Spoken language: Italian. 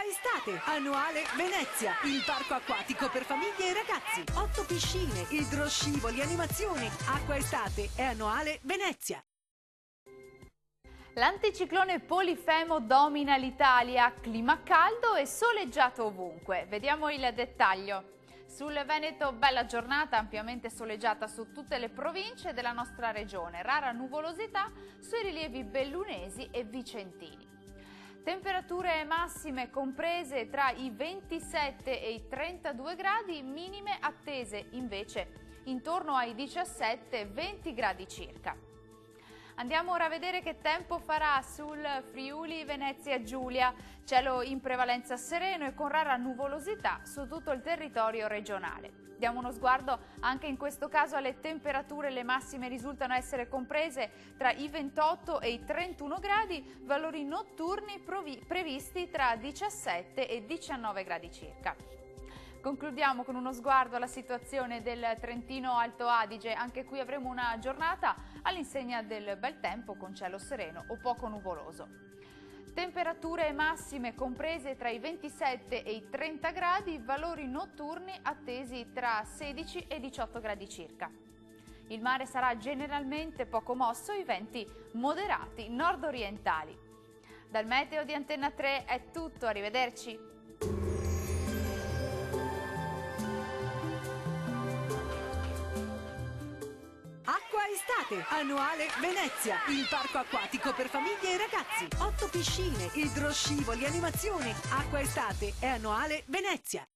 Estate, annuale Venezia, il parco acquatico per famiglie e ragazzi. 8 piscine, idroscivoli, animazioni. Acqua Estate è annuale Venezia. L'anticiclone Polifemo domina l'Italia, clima caldo e soleggiato ovunque. Vediamo il dettaglio. Sul Veneto bella giornata ampiamente soleggiata su tutte le province della nostra regione, rara nuvolosità sui rilievi bellunesi e vicentini. Temperature massime comprese tra i 27 e i 32 gradi, minime attese invece intorno ai 17-20 gradi circa. Andiamo ora a vedere che tempo farà sul Friuli Venezia Giulia. Cielo in prevalenza sereno e con rara nuvolosità su tutto il territorio regionale. Diamo uno sguardo anche in questo caso alle temperature. Le massime risultano essere comprese tra i 28 e i 31 gradi, valori notturni previsti tra 17 e 19 gradi circa. Concludiamo con uno sguardo alla situazione del Trentino Alto Adige. Anche qui avremo una giornata all'insegna del bel tempo con cielo sereno o poco nuvoloso. Temperature massime comprese tra i 27 e i 30 gradi, valori notturni attesi tra 16 e 18 gradi circa. Il mare sarà generalmente poco mosso, i venti moderati nord-orientali. Dal meteo di Antenna 3 è tutto, arrivederci. Estate, annuale Venezia, il parco acquatico per famiglie e ragazzi. 8 piscine, idroscivoli, animazioni. Acqua Estate è annuale Venezia.